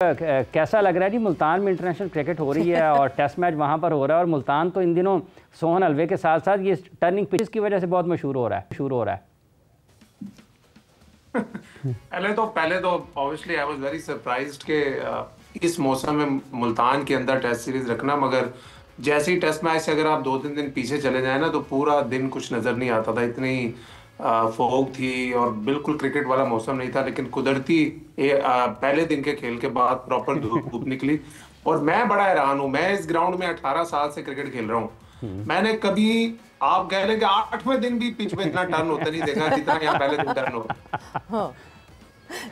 कैसा लग रहा है जी? मुल्तान में इंटरनेशनल क्रिकेट हो रही है और टेस्ट मैच वहाँ पर हो रहा है, और मुल्तान तो इन दिनों सोहन हलवे के साथ साथ ये टर्निंग पिचेस की वजह से बहुत मशहूर हो रहा है। पहले तो obviously I was very surprised कि इस मौसम में मुल्तान के अंदर टेस्ट सीरीज रखना, मगर जैसे ही टेस्ट मैच से अगर आप 2-3 दिन पीछे चले जाए ना तो पूरा दिन कुछ नजर नहीं आता था, इतनी फोग थी और बिल्कुल क्रिकेट वाला मौसम नहीं था। लेकिन कुदरती पहले दिन के खेल के बाद प्रॉपर धूप निकली और मैं बड़ा हैरान हूं। मैं इस ग्राउंड में 18 साल से क्रिकेट खेल रहा हूं, मैंने कभी आप कह लें कि 8वें दिन भी पिच पे इतना टर्न होता नहीं देखा जितना यहाँ पहले दिन टर्न हो। हाँ,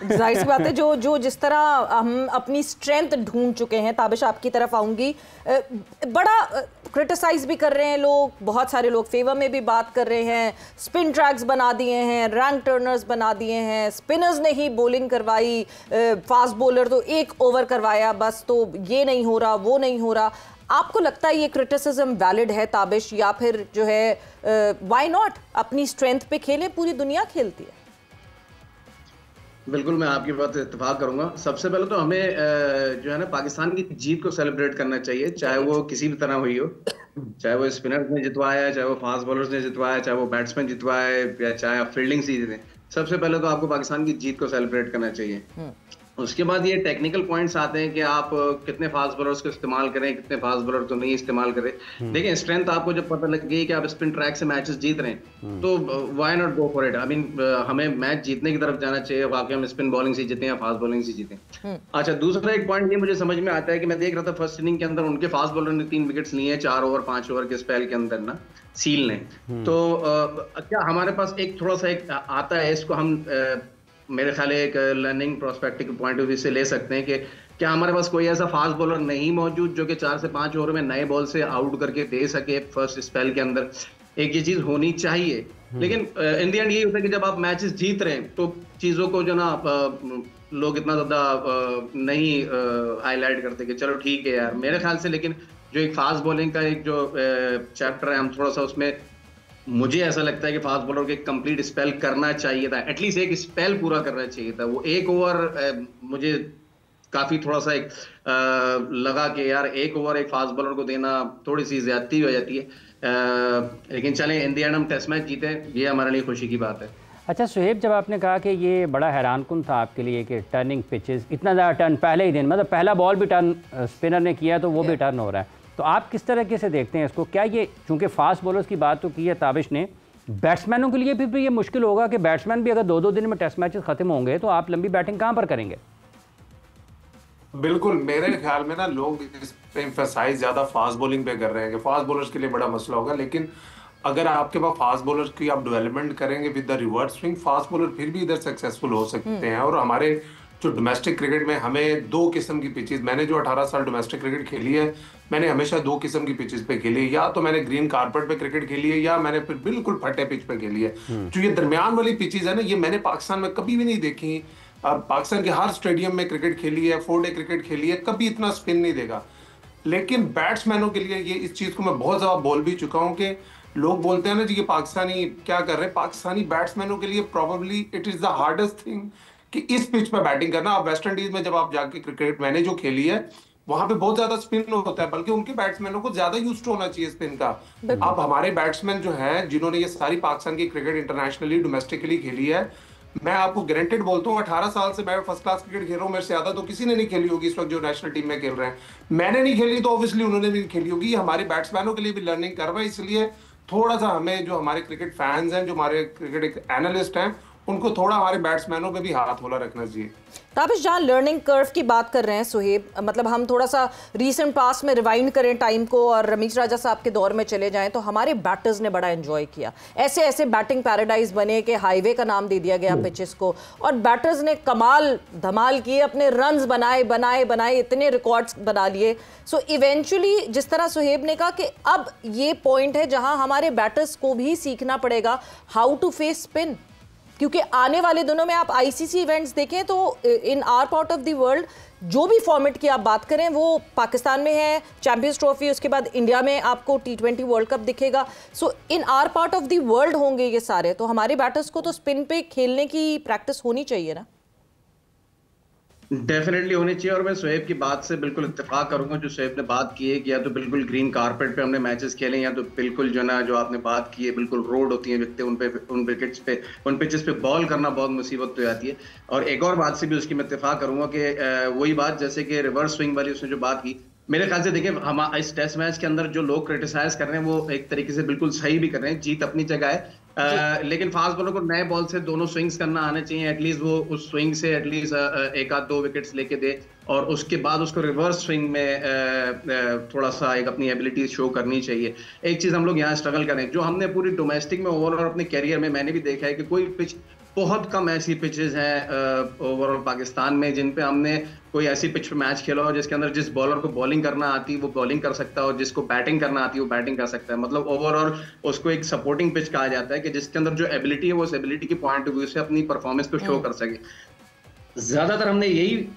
जाहिर सी बात है, जो जिस तरह हम अपनी स्ट्रेंथ ढूंढ चुके हैं। ताबिश, आपकी तरफ आऊंगी। बड़ा क्रिटिसाइज भी कर रहे हैं लोग, बहुत सारे लोग फेवर में भी बात कर रहे हैं। स्पिन ट्रैक्स बना दिए हैं, रैंक टर्नर्स बना दिए हैं, स्पिनर्स ने ही बॉलिंग करवाई, फास्ट बॉलर तो 1 ओवर करवाया बस, तो ये नहीं हो रहा, वो नहीं हो रहा। आपको लगता है ये क्रिटिसिज्म वैलिड है ताबिश, या फिर जो है व्हाई नॉट अपनी स्ट्रेंथ पे खेलें? पूरी दुनिया खेलती है। बिल्कुल, मैं आपकी बात से इत्तेफाक करूंगा। सबसे पहले तो हमें जो है ना पाकिस्तान की जीत को सेलिब्रेट करना चाहिए, चाहे वो किसी भी तरह हुई हो, चाहे वो स्पिनर्स ने जितवाया, चाहे वो फास्ट बॉलर्स ने जितवाया, चाहे वो बैट्समैन जितवाए, या चाहे आप फील्डिंग से जीते। सबसे पहले तो आपको पाकिस्तान की जीत को सेलिब्रेट करना चाहिए। उसके बाद ये टेक्निकल पॉइंट्स आते हैं कि आप कितने फास्ट बॉलर्स को इस्तेमाल करें, कितने फास्ट बॉलर को नहीं इस्तेमाल करें। देखिए, स्ट्रेंथ आपको जब पता लग गई कि आप स्पिन ट्रैक से मैचेस जीत रहे हैं तो why not go for it. I mean, हमें मैच जीतने की तरफ जाना चाहिए, वाकई हम स्पिन बॉलिंग से जीते या फास्ट बॉलिंग से जीते। अच्छा, दूसरा एक पॉइंट ये मुझे समझ में आता है कि मैं देख रहा था फर्स्ट इनिंग के अंदर उनके फास्ट बॉलर ने 3 विकेट्स लिए हैं 4 ओवर 5 ओवर के स्पेल के अंदर ना, सील ने। तो क्या हमारे पास एक थोड़ा सा एक आता है, इसको हम मेरे ख्याल एक learning prospective point of view से ले सकते हैं कि क्या हमारे पास कोई ऐसा फास्ट बॉलर नहीं मौजूद जो कि 4 से 5 ओवर में नए बॉल से आउट करके दे सके फर्स्ट स्पेल के अंदर। एक ये चीज होनी चाहिए। लेकिन इन द एंड ये होता है कि जब आप मैचेस जीत रहे हैं तो चीजों को जो ना लोग इतना ज्यादा नहीं हाईलाइट करते कि चलो ठीक है यार, मेरे ख्याल से। लेकिन जो एक फास्ट बॉलिंग का एक जो चैप्टर है, हम थोड़ा सा उसमें, मुझे ऐसा लगता है कि फास्ट बॉलर को एक कंप्लीट स्पेल करना चाहिए था, एटलीस्ट एक स्पेल पूरा करना चाहिए था। वो 1 ओवर मुझे काफी थोड़ा सा एक लगा कि यार 1 ओवर एक फास्ट बॉलर को देना थोड़ी सी ज्यादती हो जाती है। लेकिन चलें, इन द एंड हम टेस्ट मैच जीते, ये हमारे लिए खुशी की बात है। अच्छा सुहेब, जब आपने कहा कि ये बड़ा हैरानकुन था आपके लिए कि टर्निंग पिचेस, इतना ज़्यादा टर्न पहले ही दिन, मतलब पहला बॉल भी टर्न स्पिनर ने किया तो वो भी टर्न हो रहा है, तो आप किस तरीके से देखते हैं इसको? क्या ये, चूंकि फास्ट बॉलर्स की बात तो की है ताबिश ने, बैट्समैनों के लिए भी ये मुश्किल होगा कि बैट्समैन भी अगर 2-2 दिन में टेस्ट मैचेस खत्म होंगे तो आप लंबी बैटिंग कहां पर करेंगे? बिल्कुल, मेरे ख्याल में ना लोग इस पे एम्फसाइज ज्यादा फास्ट बॉलिंग पे कर रहे हैं कि फास्ट बॉलर्स के लिए बड़ा मसला होगा। लेकिन अगर आपके पास फास्ट बॉलर्स की आप डेवलपमेंट करेंगे with the reverse swing, fast bowler फिर भी इधर सक्सेसफुल हो सकते हैं। और हमारे जो डोमेस्टिक क्रिकेट में हमें 2 किस्म की पिचेस, मैंने जो 18 साल डोमेस्टिक क्रिकेट खेली है, मैंने हमेशा 2 किस्म की पिचेस पे खेली है। या तो मैंने ग्रीन कारपेट पे क्रिकेट खेली है, या मैंने फिर बिल्कुल फटे पिच पे खेली है। जो ये दरमियान वाली पिचेस है ना, ये मैंने पाकिस्तान में कभी भी नहीं देखी। पाकिस्तान के हर स्टेडियम में क्रिकेट खेली है, 4 डे क्रिकेट खेली है, कभी इतना स्पिन नहीं देगा। लेकिन बैट्समैनों के लिए ये, इस चीज को मैं बहुत ज्यादा बोल भी चुका हूँ कि लोग बोलते हैं ना जी ये पाकिस्तानी क्या कर रहे हैं, पाकिस्तानी बैट्समैनों के लिए probably it is the hardest thing कि इस पिच पर बैटिंग करना। अब वेस्ट इंडीज में जब आप जाके क्रिकेट, मैंने जो खेली है वहां पे बहुत ज्यादा स्पिन होता है, बल्कि उनके बैट्समैनों को ज्यादा यूज्ड होना चाहिए स्पिन का। अब हमारे बैट्समैन जो है जिन्होंने ये सारी पाकिस्तान की क्रिकेट इंटरनेशनली डोमेस्टिकली खेली है, मैं आपको गारंटेड बोलता हूँ 18 साल से मैं फर्स्ट क्लास क्रिकेट खेल रहा हूँ, मेरे से ज्यादा तो किसी ने नहीं खेली होगी इस वक्त जो नेशनल टीम में खेल रहे हैं। मैंने नहीं खेली तो ऑब्वियसली उन्होंने भी खेली होगी। हमारे बैट्समैनों के लिए भी लर्निंग कर रहा है, इसलिए थोड़ा सा हमें, जो हमारे क्रिकेट फैंस हैं, जो हमारे क्रिकेट एनालिस्ट हैं, उनको थोड़ा हमारे बैट्समैनों पे भी हाथ होला रखना चाहिए। ताबिश, जहाँ लर्निंग कर्व की बात कर रहे हैं सुहेब, मतलब हम थोड़ा सा रीसेंट पास्ट में रिवाइंड करें टाइम को और रमीज राजा साहब के दौर में चले जाएं तो हमारे बैटर्स ने बड़ा एंजॉय किया। ऐसे ऐसे बैटिंग पैराडाइज बने कि हाईवे का नाम दे दिया गया पिचेस को, और बैटर्स ने कमाल धमाल किए, अपने रन्स बनाए, इतने रिकॉर्ड्स बना लिए। सो इवेंचुअली जिस तरह सुहेब ने कहा कि अब ये पॉइंट है जहाँ हमारे बैटर्स को भी सीखना पड़ेगा हाउ टू फेस स्पिन, क्योंकि आने वाले दिनों में आप आईसीसी इवेंट्स देखें तो in our part of the world जो भी फॉर्मेट की आप बात करें वो पाकिस्तान में है, चैंपियंस ट्रॉफी, उसके बाद इंडिया में आपको T20 वर्ल्ड कप दिखेगा। So in our part of the world होंगे ये सारे, तो हमारे बैटर्स को तो स्पिन पे खेलने की प्रैक्टिस होनी चाहिए ना। डेफिनेटली होनी चाहिए। और मैं शोएब की बात से बिल्कुल इत्तेफाक करूंगा, जो शोएब ने बात की है कि या तो बिल्कुल ग्रीन कारपेट पे हमने मैचेस खेले, या तो बिल्कुल जो ना जो आपने बात की है बिल्कुल रोड होती है विकटें, उन विकेट्स पे उन पिचेस पे बॉल करना बहुत मुसीबत हो जाती है। और एक और बात से भी उसकी मैं इत्तेफाक करूंगा कि वही बात जैसे कि रिवर्स स्विंग वाली उसने जो बात की, मेरे ख्याल से देखिए हम इस टेस्ट मैच के अंदर जो लोग क्रिटिसाइज कर रहे हैं वो एक तरीके से बिल्कुल सही भी कर रहे हैं, जीत अपनी जगह है। लेकिन फास्ट बॉलर को नए बॉल से दोनों स्विंग्स करना आने चाहिए, एटलीस्ट वो उस स्विंग से एटलीस्ट एक आध दो विकेट्स लेके दे, और उसके बाद उसको रिवर्स स्विंग में थोड़ा सा एक अपनी एबिलिटी शो करनी चाहिए। एक चीज हम लोग यहाँ स्ट्रगल करें, जो हमने पूरी डोमेस्टिक में ओवरऑल अपने कैरियर में मैंने भी देखा है कि कोई पिच, बहुत कम ऐसी पिचेस हैं ओवरऑल पाकिस्तान में जिन पे हमने कोई ऐसी पिच पे मैच खेला हो जिसके अंदर जिस बॉलर को बॉलिंग करना आती है वो बॉलिंग कर सकता है और जिसको बैटिंग करना आती है वो बैटिंग कर सकता है। मतलब ओवरऑल उसको एक सपोर्टिंग पिच कहा जाता है कि जिसके अंदर जो एबिलिटी है वो उस एबिलिटी की पॉइंट ऑफ व्यू से अपनी परफॉर्मेंस को शो कर सके। ज्यादातर हमने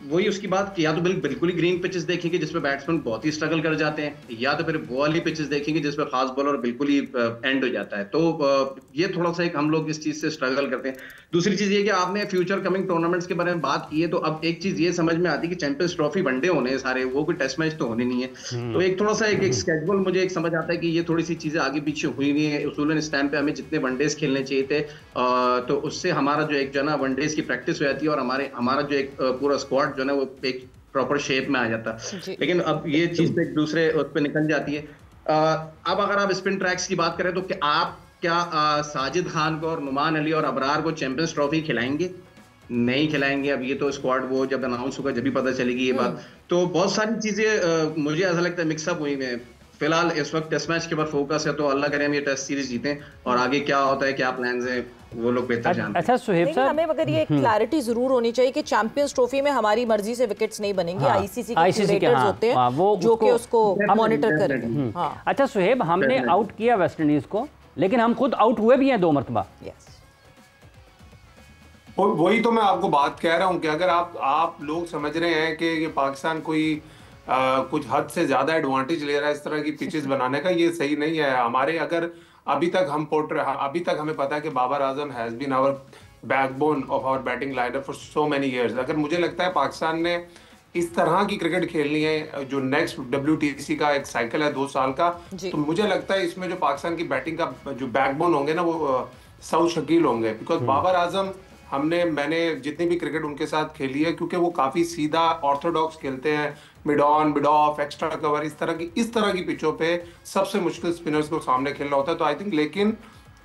वही उसकी बात की, या तो बिल्कुल ही ग्रीन पिचेस देखेंगे जिसमें बैट्समैन बहुत ही स्ट्रगल कर जाते हैं, या तो फिर वो वाली पिचेस देखेंगे जिसमें फास्ट बॉलर बिल्कुल ही एंड हो जाता है। तो ये थोड़ा सा एक हम लोग इस चीज से स्ट्रगल करते हैं। दूसरी चीज ये कि आपने फ्यूचर कमिंग टूर्नामेंट्स के बारे में बात की है, तो अब एक चीज ये समझ में आती है कि चैंपियंस ट्रॉफी वनडे होने हैं सारे, वो कोई टेस्ट मैच तो होने नहीं है। तो एक थोड़ा सा एक स्केड्यूल मुझे एक समझ आता है कि ये थोड़ी सी चीजें आगे पीछे हुई नहीं है। उसूलन इस टाइम पे हमें जितने वनडेज खेलने चाहिए थे तो उससे हमारा जो एक जो है ना वनडेज की प्रैक्टिस हो जाती है और हमारा जो एक पूरा स्क्वाड जो है ना वो एक प्रॉपर शेप में आ जाता है। लेकिन अब ये चीज एक दूसरे उस पर निकल जाती है। अब अगर आप स्पिन ट्रैक्स की बात करें तो आप क्या साजिद खान को और नुमान अली और अबरार को चैंपियंस ट्रॉफी खिलाएंगे? नहीं खिलाएंगे। अब ये तो स्क्वाड वो जब अनाउंस होगा जब भी पता चलेगी ये बात। तो बहुत सारी चीजें मुझे ऐसा लगता है मिक्सअप हुई हैं। फिलहाल इस वक्त टेस्ट मैच के ऊपर फोकस है, तो अल्लाह करे हम ये टेस्ट सीरीज जीतें, और आगे क्या होता है क्या प्लान्स हैं वो लोग बेहतर जानते हैं। अच्छा सुहेब साहब, हमें मगर ये क्लैरिटी जरूर होनी चाहिए कि चैंपियंस ट्रॉफी में हमारी मर्जी से विकेट्स नहीं बनेंगे। आईसीसी के क्यूरेटर्स होते हैं वो जो कि उसको मॉनिटर करेंगे। अच्छा सुहेब, हमने आउट किया वेस्ट इंडीज को, लेकिन हम खुद आउट हुए भी हैं 2 मरतबा। वही तो मैं आपको बात कह रहा हूं कि अगर आप लोग समझ रहे हैं कि ये पाकिस्तान कोई कुछ हद से ज्यादा एडवांटेज ले रहा है इस तरह की पिचेस बनाने का, ये सही नहीं है। हमारे अगर अभी तक हमें पता है कि Babar Azam has been our backbone of our batting lineup for so many years. अगर मुझे लगता है पाकिस्तान ने इस तरह की क्रिकेट खेलनी है, जो नेक्स्ट WTC का एक साइकिल है 2 साल का, तो मुझे लगता है इसमें जो पाकिस्तान की बैटिंग का जो बैकबोन होंगे ना वो सऊद शकील होंगे। बिकॉज बाबर आजम मैंने जितनी भी क्रिकेट उनके साथ खेली है, क्योंकि वो काफी सीधा ऑर्थोडॉक्स खेलते हैं, mid on mid of extra cover, इस तरह की पिचों पे सबसे मुश्किल स्पिनर्स को सामने खेलना होता है। तो आई थिंक, लेकिन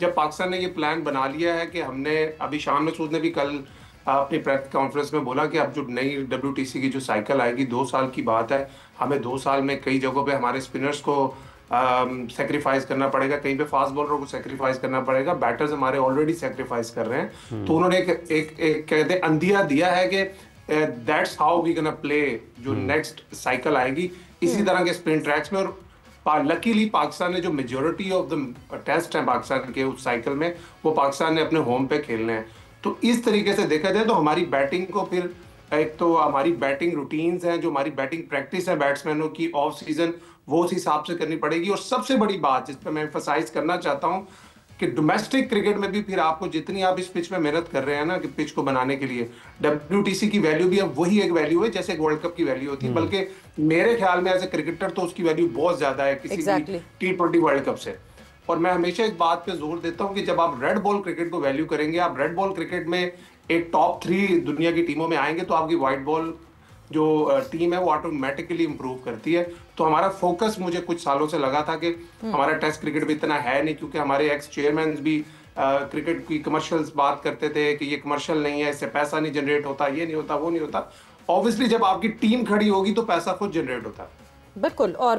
जब पाकिस्तान ने ये प्लान बना लिया है कि हमने अभी शान मसूद ने भी कल अपनी प्रेस कॉन्फ्रेंस में बोला कि अब जो नई WTC की जो साइकिल आएगी 2 साल की बात है, हमें 2 साल में कई जगहों पे हमारे स्पिनर्स को सेक्रीफाइस करना पड़ेगा, कहीं पे फास्ट बॉलरों को सेक्रीफाइस करना पड़ेगा। बैटर्स हमारे ऑलरेडी सेक्रीफाइस कर रहे हैं। तो उन्होंने एक कहते अंदिया दिया है कि that's how we gonna play जो नेक्स्ट साइकिल आएगी, इसी तरह के स्पिन ट्रैक्स में। और लकीली पाकिस्तान ने जो मेजोरिटी ऑफ द टेस्ट है पाकिस्तान के उस साइकिल में, वो पाकिस्तान ने अपने होम पे खेलने हैं। तो इस तरीके से देखा जाए तो हमारी बैटिंग को फिर एक तो हमारी बैटिंग रूटीन्स हैं, जो हमारी बैटिंग प्रैक्टिस है बैट्समैनों की ऑफ सीजन, वो उस हिसाब से करनी पड़ेगी। और सबसे बड़ी बात जिस पर मैं एम्फसाइज करना चाहता हूं कि डोमेस्टिक क्रिकेट में भी फिर आपको जितनी आप इस पिच में मेहनत कर रहे हैं ना कि पिच को बनाने के लिए, WTC की वैल्यू भी अब वही एक वैल्यू है जैसे वर्ल्ड कप की वैल्यू होती है, बल्कि मेरे ख्याल में एज ए क्रिकेटर तो उसकी वैल्यू बहुत ज्यादा है किसी भी T20 वर्ल्ड कप से। और मैं हमेशा इस बात पे जोर देता हूं कि जब आप रेड बॉल क्रिकेट को वैल्यू करेंगे, आप रेड बॉल क्रिकेट में एक टॉप 3 दुनिया की टीमों में आएंगे, तो आपकी व्हाइट बॉल जो टीम है वो ऑटोमेटिकली इंप्रूव करती है। तो हमारा फोकस मुझे कुछ सालों से लगा था कि हमारा टेस्ट क्रिकेट भी इतना है नहीं, क्योंकि हमारे एक्स चेयरमैन भी क्रिकेट की कमर्शियल्स बात करते थे कि ये कमर्शियल नहीं है, इससे पैसा नहीं जनरेट होता, ये नहीं होता, वो नहीं होता। ऑब्वियसली जब आपकी टीम खड़ी होगी तो पैसा खुद जनरेट होता है। बिल्कुल। और